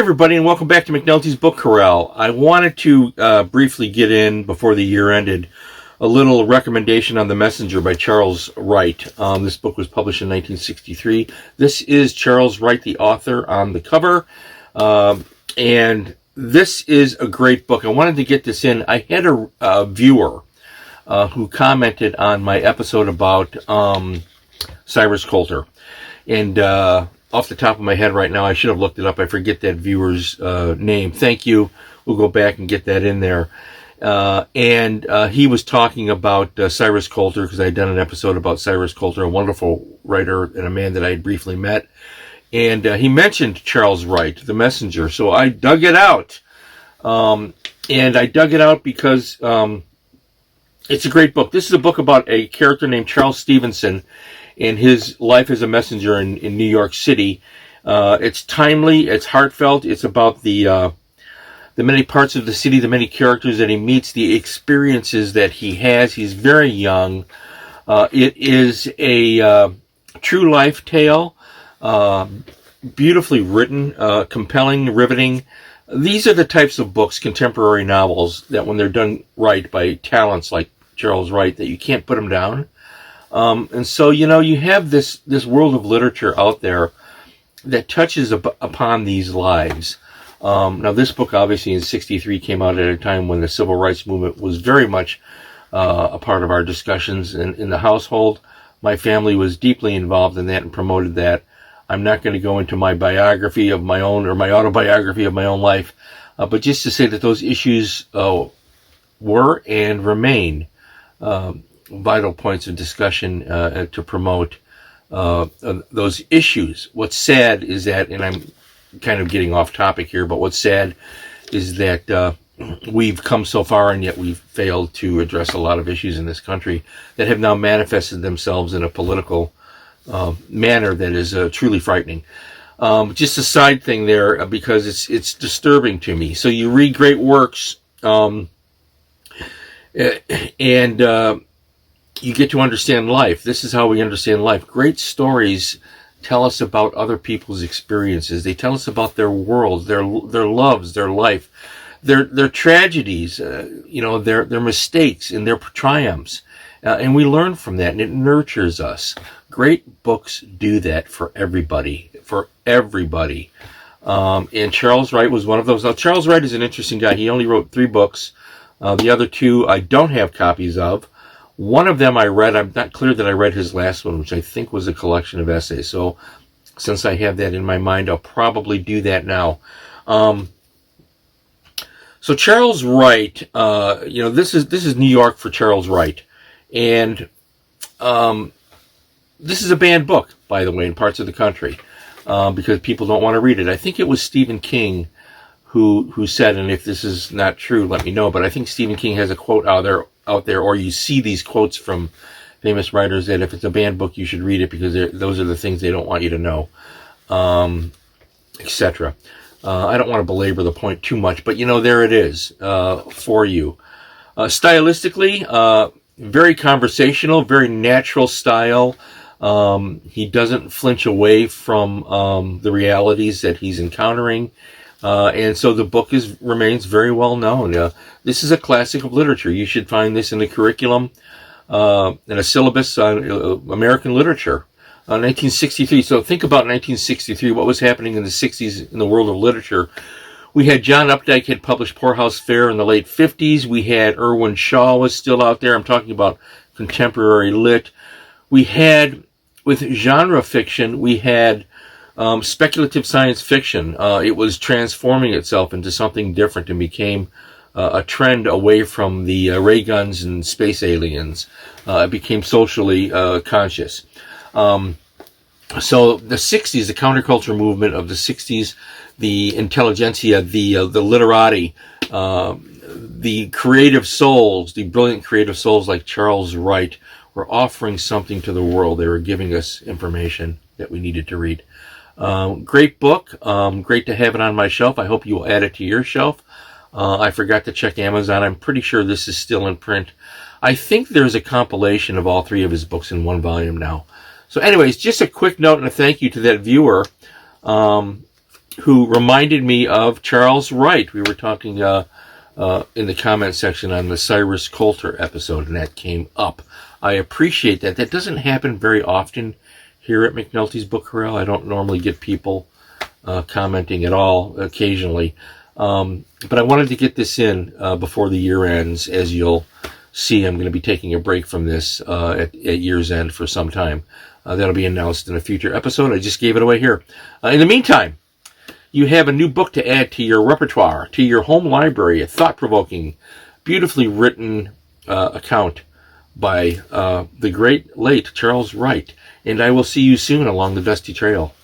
everybody, and welcome back to McNulty's Book Corral. I wanted to briefly get in, before the year ended, a little recommendation on The Messenger by Charles Wright. This book was published in 1963. This is Charles Wright, the author, on the cover. And this is a great book. I wanted to get this in. I had a viewer who commented on my episode about Cyrus Coulter. And off the top of my head right now, I should have looked it up. I forget that viewer's name. Thank you. We'll go back and get that in there. And he was talking about Cyrus Coulter, because I had done an episode about Cyrus Coulter, a wonderful writer and a man that I had briefly met. And he mentioned Charles Wright, The Messenger. So I dug it out. And I dug it out because it's a great book. This is a book about a character named Charles Stevenson and his life as a messenger in New York City. It's timely, it's heartfelt, it's about the many parts of the city, the many characters that he meets, the experiences that he has. He's very young. It is a true life tale, beautifully written, compelling, riveting. These are the types of books, contemporary novels, that when they're done right by talents like Charles Wright, that you can't put them down. And so, you have this world of literature out there that touches upon these lives. Now, this book, obviously, in 1963 came out at a time when the civil rights movement was very much a part of our discussions in the household. My family was deeply involved in that and promoted that. I'm not going to go into my biography of my own, or my autobiography of my own life, but just to say that those issues were and remain vital points of discussion to promote those issues. What's sad is that, and I'm kind of getting off topic here, but what's sad is that we've come so far and yet we've failed to address a lot of issues in this country that have now manifested themselves in a political manner that is truly frightening. Just a side thing there, because it's disturbing to me. So you read great works, and you get to understand life. This is how we understand life. Great stories tell us about other people's experiences. They tell us about their worlds, their loves, their life, their tragedies, their mistakes and their triumphs. And we learn from that, and it nurtures us. Great books do that for everybody, and Charles Wright was one of those. Now, Charles Wright is an interesting guy. He only wrote 3 books. The other 2 I don't have copies of. One of them I read. I'm not clear that I read his last one, which I think was a collection of essays. So since I have that in my mind, I'll probably do that now. So Charles Wright, this is New York for Charles Wright. And this is a banned book, by the way, in parts of the country, because people don't want to read it. I think it was Stephen King who said, and if this is not true, let me know, but I think Stephen King has a quote out there, or you see these quotes from famous writers, that if it's a banned book, you should read it because those are the things they don't want you to know, etc. I don't want to belabor the point too much, but there it is for you. Stylistically, very conversational, very natural style. He doesn't flinch away from the realities that he's encountering. And so the book remains very well known. This is a classic of literature. You should find this in the curriculum, in a syllabus on American literature. 1963. So think about 1963. What was happening in the 60s in the world of literature? We had John Updike had published Poorhouse Fare in the late 50s. We had Irwin Shaw was still out there. I'm talking about contemporary lit. We had, with genre fiction, we had speculative science fiction. It was transforming itself into something different and became a trend away from the ray guns and space aliens. It became socially conscious. So the 60s, the counterculture movement of the 60s, the intelligentsia, the literati, the creative souls, the brilliant creative souls like Charles Wright were offering something to the world. They were giving us information that we needed to read. Great book. Great to have it on my shelf. I hope you will add it to your shelf. I forgot to check Amazon. I'm pretty sure this is still in print. I think there's a compilation of all 3 of his books in one volume now. So anyways, just a quick note and a thank you to that viewer. who reminded me of Charles Wright. We were talking in the comment section on the Cyrus Coulter episode, and that came up. I appreciate that. That doesn't happen very often here at McNulty's Book Corral. I don't normally get people commenting at all, occasionally. But I wanted to get this in before the year ends. As you'll see, I'm going to be taking a break from this at year's end for some time. That'll be announced in a future episode. I just gave it away here. In the meantime, you have a new book to add to your repertoire, to your home library, a thought-provoking, beautifully written account by the great late Charles Wright. And I will see you soon along the Dusty Trail.